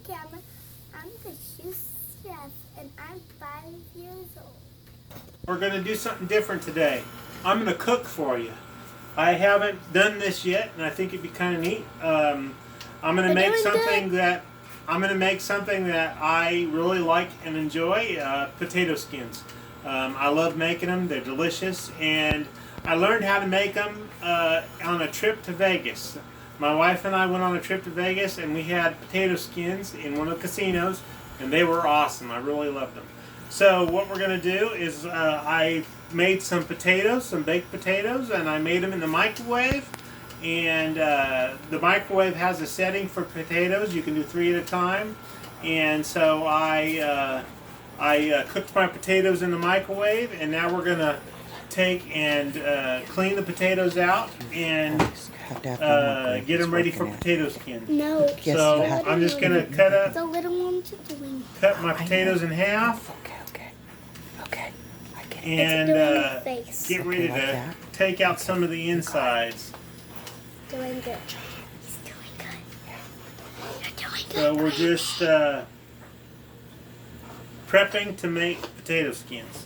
camera. I'm the sous chef, and I'm 5 years old. We're going to do something different today. I'm going to cook for you. I haven't done this yet, and I think it'd be kind of neat. I'm going to make something that I really like and enjoy. Potato skins. I love making them. They're delicious, and I learned how to make them on a trip to Vegas. My wife and I went on a trip to Vegas, and we had potato skins in one of the casinos, and they were awesome. I really loved them. So what we're going to do is I made some potatoes, some baked potatoes, and I made them in the microwave. And the microwave has a setting for potatoes. You can do 3 at a time. And so I cooked my potatoes in the microwave, and now we're going to take and clean the potatoes out and get them ready for potato skins. No. So I'm just going to The little ones are doing. cut my potatoes in half. Okay. I get it. And It's doing the face. get ready like to that. take out some of the insides. Doing good. He's doing good. You're doing good. So we're just prepping to make potato skins.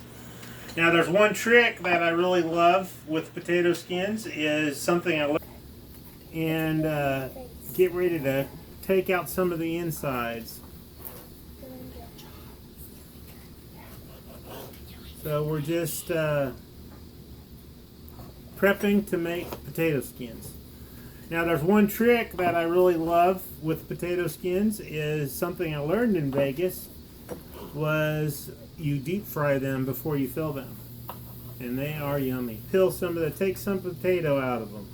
Now there's one trick that I really love with potato skins is something I learned. And get ready to take out some of the insides. Doing good. So we're just prepping to make potato skins. Now there's one trick that I really love with potato skins is something I learned in Vegas was you deep fry them before you fill them. And they are yummy. Peel some of the, take some potato out of them.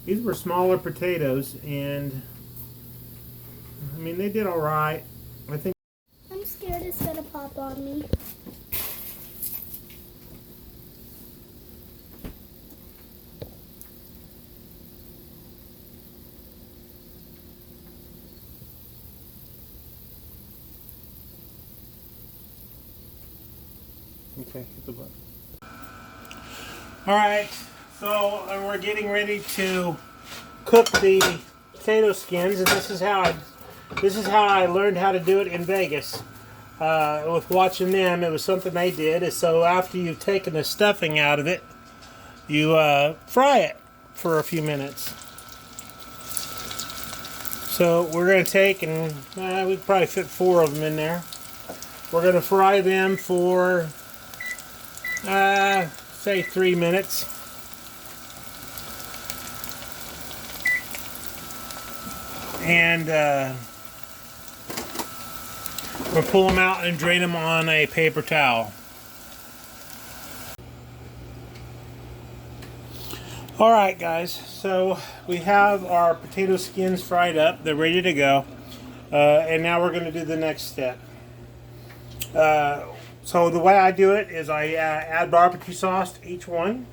These were smaller potatoes, and I mean they did all right. I think. I'm scared it's gonna pop on me. Okay, hit the button. All right, so we're getting ready to cook the potato skins, and this is how I learned how to do it in Vegas. With watching them, it was something they did. Is so after you've taken the stuffing out of it, you fry it for a few minutes. So we're going to take and we could probably fit 4 of them in there. We're going to fry them for say 3 minutes. And we'll pull them out and drain them on a paper towel. Alright guys, so we have our potato skins fried up. They're ready to go. And now we're going to do the next step. So the way I do it is I add barbecue sauce to each one.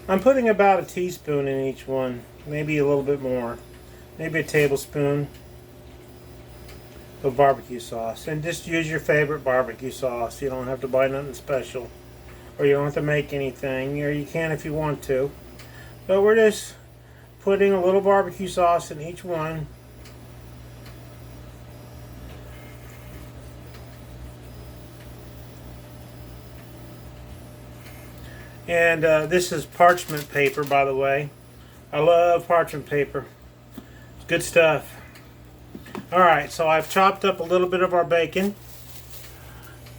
I'm putting about a teaspoon in each one, maybe a little bit more, maybe a tablespoon of barbecue sauce. And just use your favorite barbecue sauce. You don't have to buy nothing special, or you don't have to make anything, or you can if you want to. But we're just putting a little barbecue sauce in each one. And this is parchment paper, by the way. I love parchment paper. It's good stuff. Alright, so I've chopped up a little bit of our bacon.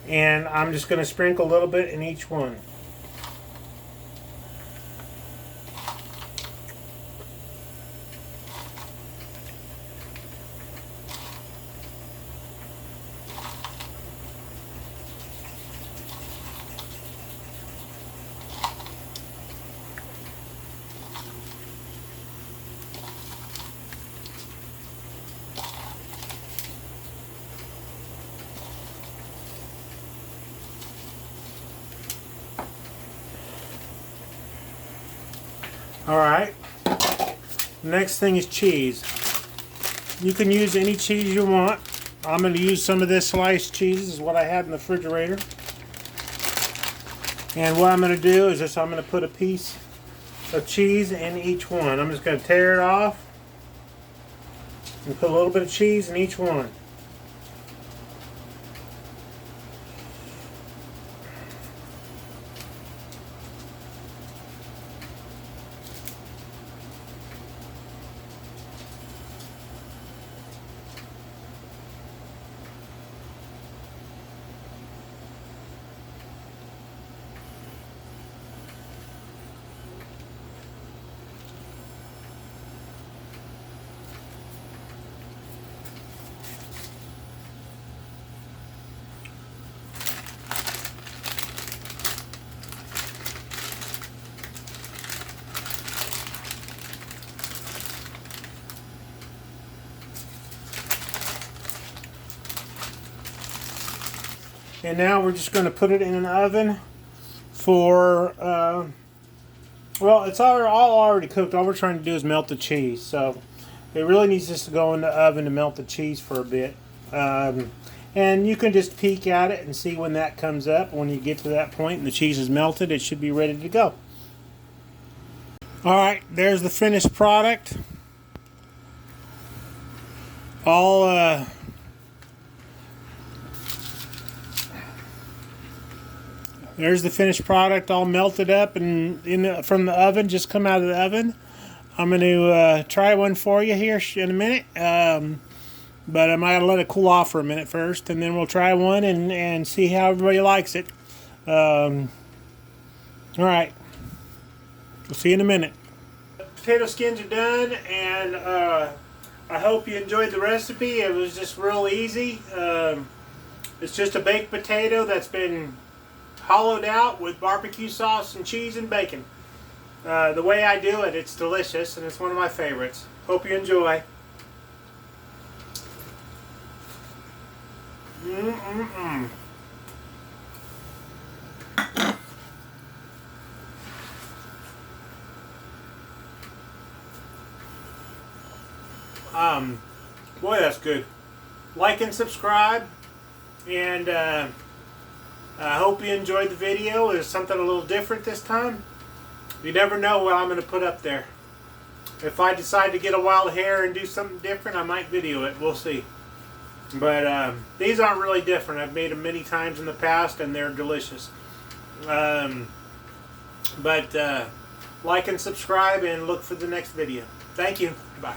And I'm just going to sprinkle a little bit in each one. Alright. Next thing is cheese. You can use any cheese you want. I'm going to use some of this sliced cheese. This is what I had in the refrigerator. And what I'm going to do is just I'm going to put a piece of cheese in each one. I'm just going to tear it off and put a little bit of cheese in each one. And now we're just going to put it in an oven for, well, it's all already cooked. All we're trying to do is melt the cheese. So it really needs just to go in the oven to melt the cheese for a bit. And you can just peek at it and see when that comes up. When you get to that point and the cheese is melted, it should be ready to go. Alright, there's the finished product. There's the finished product all melted up and from the oven, just come out of the oven. I'm going to try one for you here in a minute. But I might let it cool off for a minute first, and then we'll try one and see how everybody likes it. Alright. We'll see you in a minute. Potato skins are done, and I hope you enjoyed the recipe. It was just real easy. It's just a baked potato that's been hollowed out with barbecue sauce and cheese and bacon. The way I do it, it's delicious, and it's one of my favorites. Hope you enjoy. Boy, that's good. Like and subscribe, and I hope you enjoyed the video. It was something a little different this time. You never know what I'm going to put up there. If I decide to get a wild hair and do something different, I might video it. We'll see. But these aren't really different. I've made them many times in the past, and they're delicious. Like and subscribe, and look for the next video. Thank you. Bye.